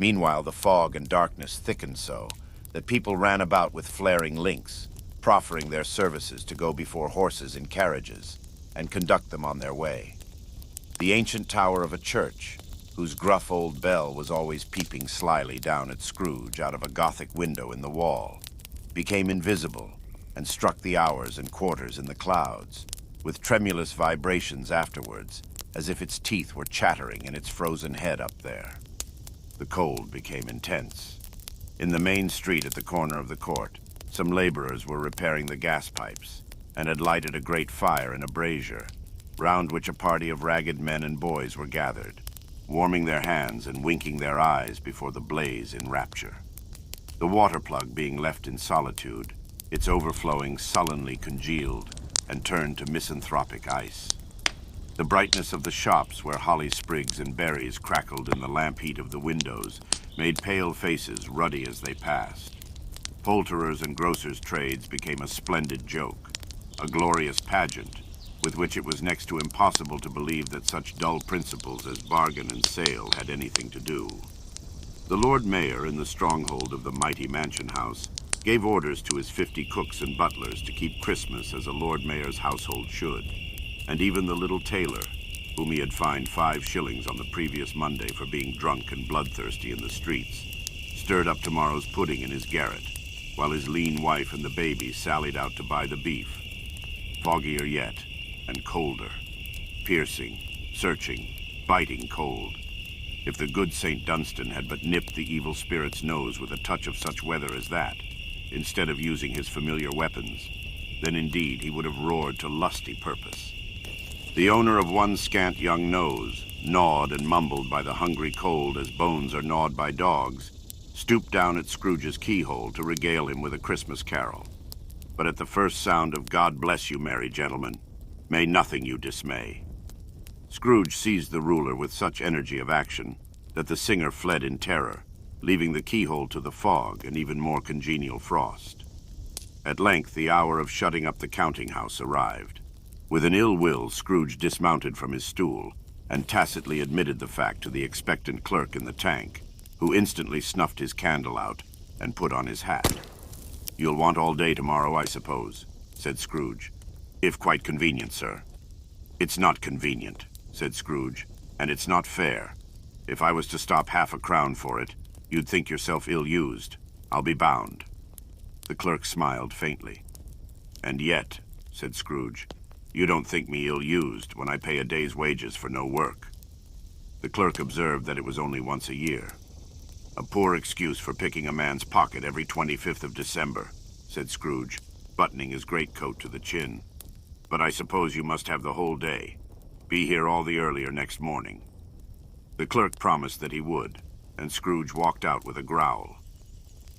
Meanwhile, the fog and darkness thickened so that people ran about with flaring links, proffering their services to go before horses in carriages and conduct them on their way. The ancient tower of a church, whose gruff old bell was always peeping slyly down at Scrooge out of a Gothic window in the wall, became invisible and struck the hours and quarters in the clouds, with tremulous vibrations afterwards, as if its teeth were chattering in its frozen head up there. The cold became intense. In the main street at the corner of the court, some laborers were repairing the gas pipes and had lighted a great fire in a brazier, round which a party of ragged men and boys were gathered, warming their hands and winking their eyes before the blaze in rapture. The water plug being left in solitude, its overflowing sullenly congealed and turned to misanthropic ice. The brightness of the shops where holly sprigs and berries crackled in the lamp heat of the windows made pale faces ruddy as they passed. Poulterers' and grocers' trades became a splendid joke, a glorious pageant, with which it was next to impossible to believe that such dull principles as bargain and sale had anything to do. The Lord Mayor, in the stronghold of the mighty mansion house, gave orders to his 50 cooks and butlers to keep Christmas as a Lord Mayor's household should, and even the little tailor, whom he had fined 5 shillings on the previous Monday for being drunk and bloodthirsty in the streets, stirred up tomorrow's pudding in his garret, while his lean wife and the baby sallied out to buy the beef. Foggier yet, and colder, piercing, searching, biting cold. If the good St. Dunstan had but nipped the evil spirit's nose with a touch of such weather as that, instead of using his familiar weapons, then indeed he would have roared to lusty purpose. The owner of one scant young nose, gnawed and mumbled by the hungry cold as bones are gnawed by dogs, stooped down at Scrooge's keyhole to regale him with a Christmas carol. But at the first sound of "God bless you, merry gentlemen, may nothing you dismay," Scrooge seized the ruler with such energy of action that the singer fled in terror, leaving the keyhole to the fog and even more congenial frost. At length the hour of shutting up the counting-house arrived. With an ill will, Scrooge dismounted from his stool and tacitly admitted the fact to the expectant clerk in the tank, who instantly snuffed his candle out and put on his hat. "You'll want all day tomorrow, I suppose," said Scrooge. "If quite convenient, sir." "It's not convenient," said Scrooge, "and it's not fair. If I was to stop half a crown for it, you'd think yourself ill-used, I'll be bound." The clerk smiled faintly. "And yet," said Scrooge, "you don't think me ill-used when I pay a day's wages for no work." The clerk observed that it was only once a year. "A poor excuse for picking a man's pocket every 25th of December," said Scrooge, buttoning his greatcoat to the chin. "But I suppose you must have the whole day. Be here all the earlier next morning." The clerk promised that he would, and Scrooge walked out with a growl.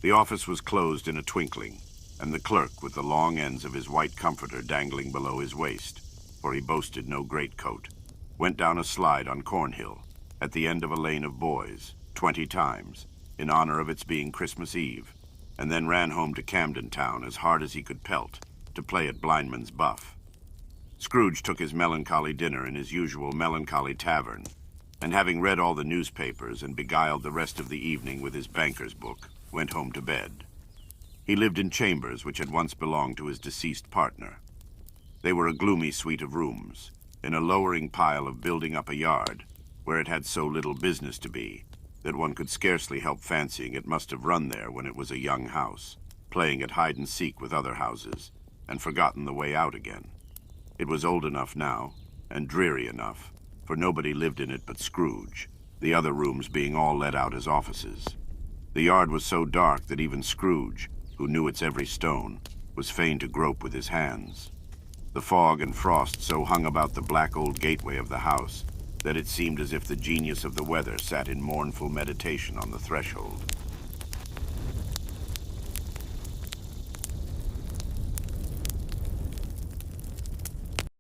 The office was closed in a twinkling, and the clerk, with the long ends of his white comforter dangling below his waist, for he boasted no greatcoat, went down a slide on Cornhill, at the end of a lane of boys, 20 times, in honor of its being Christmas Eve, and then ran home to Camden Town as hard as he could pelt, to play at blindman's buff. Scrooge took his melancholy dinner in his usual melancholy tavern, and having read all the newspapers and beguiled the rest of the evening with his banker's book, went home to bed. He lived in chambers which had once belonged to his deceased partner. They were a gloomy suite of rooms, in a lowering pile of building up a yard, where it had so little business to be, that one could scarcely help fancying it must have run there when it was a young house, playing at hide-and-seek with other houses, and forgotten the way out again. It was old enough now, and dreary enough, for nobody lived in it but Scrooge, the other rooms being all let out as offices. The yard was so dark that even Scrooge, who knew its every stone, was fain to grope with his hands. The fog and frost so hung about the black old gateway of the house that it seemed as if the genius of the weather sat in mournful meditation on the threshold.